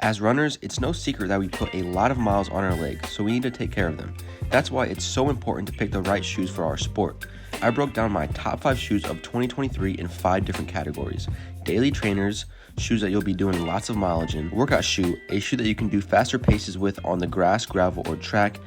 As runners, it's no secret that we put a lot of miles on our legs, so we need to take care of them. That's why it's so important to pick the right shoes for our sport. I broke down my top 5 shoes of 2023 in 5 different categories. Daily trainers, shoes that you'll be doing lots of mileage in, workout shoe, a shoe that you can do faster paces with on the grass, gravel, or track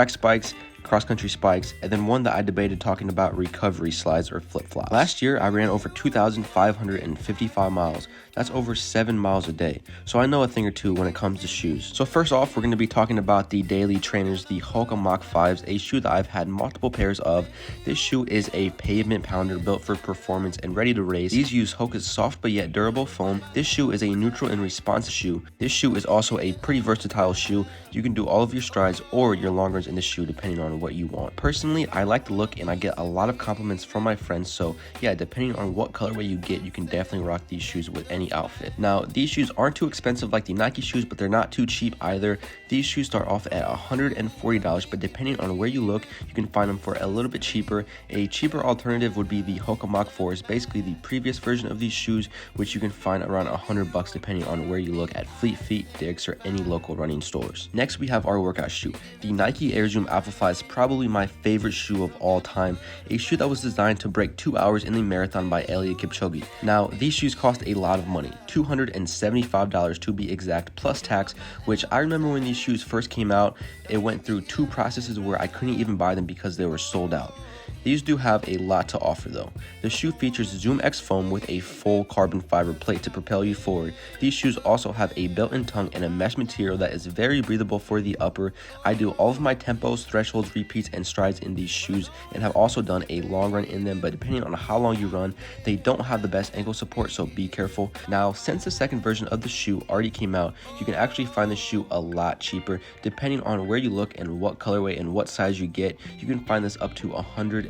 spikes, cross-country spikes, and then one that I debated talking about, recovery slides or flip-flops. Last year, I ran over 2,555 miles. That's over 7 miles a day. So I know a thing or two when it comes to shoes. So first off, we're going to be talking about the daily trainers, the Hoka Mach 5s, a shoe that I've had multiple pairs of. This shoe is a pavement pounder built for performance and ready to race. These use Hoka's soft but yet durable foam. This shoe is a neutral and responsive shoe. This shoe is also a pretty versatile shoe. You can do all of your strides or your long runs in this shoe depending on what you want. Personally, I like the look and I get a lot of compliments from my friends, so yeah, depending on what colorway you get, you can definitely rock these shoes with any outfit. Now, these shoes aren't too expensive like the Nike shoes, but they're not too cheap either. These shoes start off at $140, but depending on where you look, you can find them for a little bit cheaper. A cheaper alternative would be the Hoka Mach 4s, basically the previous version of these shoes, which you can find around $100 depending on where you look at Fleet Feet, Dick's, or any local running stores. Next, we have our workout shoe. The Nike Air Zoom Alpha Fly is probably my favorite shoe of all time, a shoe that was designed to break 2 hours in the marathon by Eliud Kipchoge. Now, these shoes cost a lot of money, $275 to be exact, plus tax, which I remember when these shoes first came out, it went through 2 processes where I couldn't even buy them because they were sold out. These do have a lot to offer though. The shoe features Zoom X foam with a full carbon fiber plate to propel you forward. These shoes also have a built-in tongue and a mesh material that is very breathable for the upper. I do all of my tempos, thresholds, repeats, and strides in these shoes and have also done a long run in them, but depending on how long you run, they don't have the best ankle support, so be careful. Now, since the second version of the shoe already came out, you can actually find the shoe a lot cheaper. Depending on where you look and what colorway and what size you get, you can find this up to $130.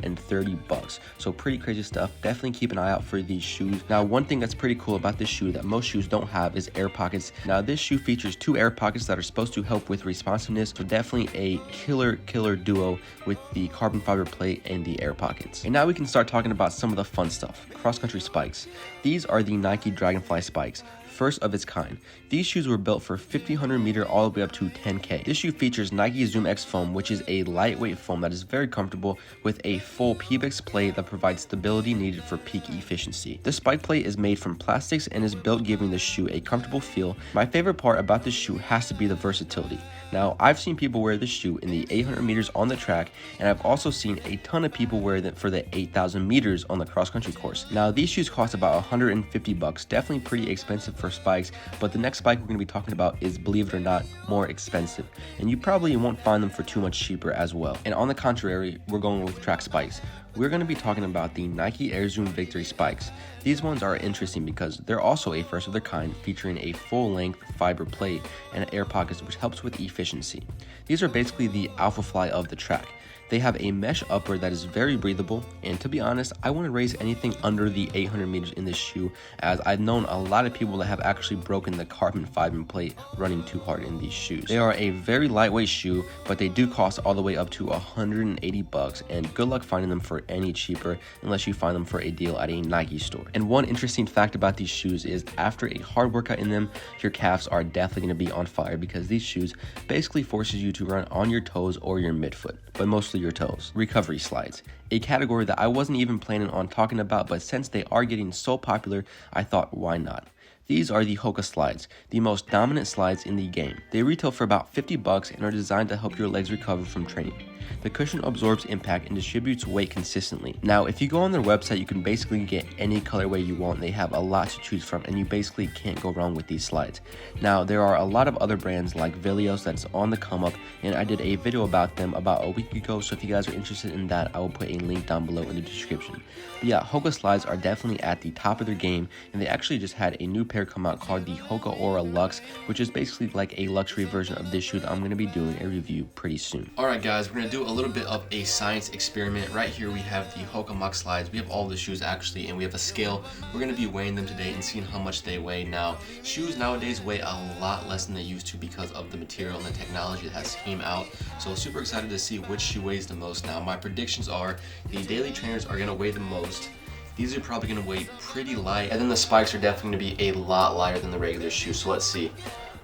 So pretty crazy stuff. Definitely keep an eye out for these shoes. Now, one thing that's pretty cool about this shoe that most shoes don't have is air pockets. Now, this shoe features 2 air pockets that are supposed to help with responsiveness, so definitely a killer duo with the carbon fiber plate and the air pockets. And now we can start talking about some of the fun stuff. Cross-country spikes. These are the Nike Dragonfly spikes, first of its kind. These shoes were built for 1500 meter all the way up to 10K. This shoe features Nike Zoom X foam, which is a lightweight foam that is very comfortable with a full PBX plate that provides stability needed for peak efficiency. The spike plate is made from plastics and is built giving the shoe a comfortable feel. My favorite part about this shoe has to be the versatility. Now, I've seen people wear this shoe in the 800 meters on the track, and I've also seen a ton of people wear it for the 8,000 meters on the cross-country course. Now, these shoes cost about $150, definitely pretty expensive for spikes, but the next spike we're going to be talking about is, believe it or not, more expensive, and you probably won't find them for too much cheaper as well. And on the contrary, we're going with track spikes. We're going to be talking about the Nike Air Zoom Victory spikes. These ones are interesting because they're also a first of their kind, featuring a full-length fiber plate and air pockets, which helps with efficiency. These are basically the Alpha Fly of the track. They have a mesh upper that is very breathable, and to be honest, I wouldn't raise anything under the 800 meters in this shoe, as I've known a lot of people that have actually broken the carbon fiber plate running too hard in these shoes. They are a very lightweight shoe, but they do cost all the way up to $180, and good luck finding them for any cheaper unless you find them for a deal at a Nike store. And one interesting fact about these shoes is after a hard workout in them, your calves are definitely going to be on fire because these shoes basically forces you to run on your toes or your midfoot, but mostly your toes. Recovery slides, a category that I wasn't even planning on talking about, but since they are getting so popular, I thought, why not? These are the Hoka slides, the most dominant slides in the game. They retail for about $50 and are designed to help your legs recover from training. The cushion absorbs impact and distributes weight consistently. Now, if you go on their website, you can basically get any colorway you want. They have a lot to choose from, and you basically can't go wrong with these slides. Now, there are a lot of other brands like Velous that's on the come up, and I did a video about them about a week ago, so if you guys are interested in that, I will put a link down below in the description. But yeah, Hoka slides are definitely at the top of their game, and they actually just had a new pair come out called the Hoka Aura Luxe, which is basically like a luxury version of this shoe that I'm going to be doing a review pretty soon. Alright guys, we're going to do a little bit of a science experiment. Right here we have the Hoka Mach slides. We have all the shoes actually, and we have a scale. We're going to be weighing them today and seeing how much they weigh. Now, shoes nowadays weigh a lot less than they used to because of the material and the technology that has came out. So super excited to see which shoe weighs the most. Now, my predictions are the daily trainers are going to weigh the most. These are probably going to weigh pretty light, and then the spikes are definitely going to be a lot lighter than the regular shoes. So let's see.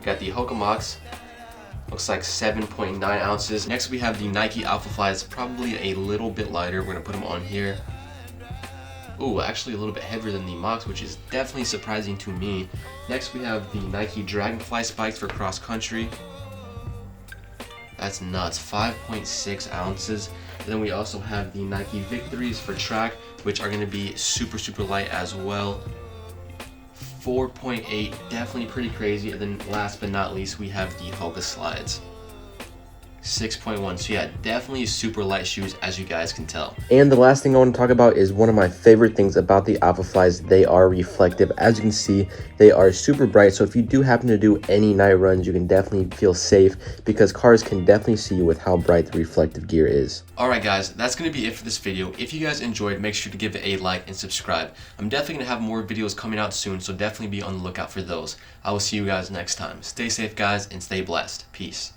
We got the Hoka Mocs. Looks like 7.9 ounces. Next we have the Nike Alpha Fly. It's probably a little bit lighter. We're gonna put them on here. Ooh, actually a little bit heavier than the Mocs, which is definitely surprising to me. Next we have the Nike Dragonfly spikes for cross country. That's nuts, 5.6 ounces. And then we also have the Nike Victories for track, which are gonna be super, super light as well. 4.8, definitely pretty crazy. And then last but not least, we have the Hoka slides. 6.1. So yeah, definitely super light shoes, as you guys can tell. And the last thing I want to talk about is one of my favorite things about the Alpha Flies. They are reflective. As you can see, they are super bright. So if you do happen to do any night runs, you can definitely feel safe because cars can definitely see you with how bright the reflective gear is. Alright guys, that's going to be it for this video. If you guys enjoyed, make sure to give it a like and subscribe. I'm definitely going to have more videos coming out soon, so definitely be on the lookout for those. I will see you guys next time. Stay safe guys and stay blessed. Peace.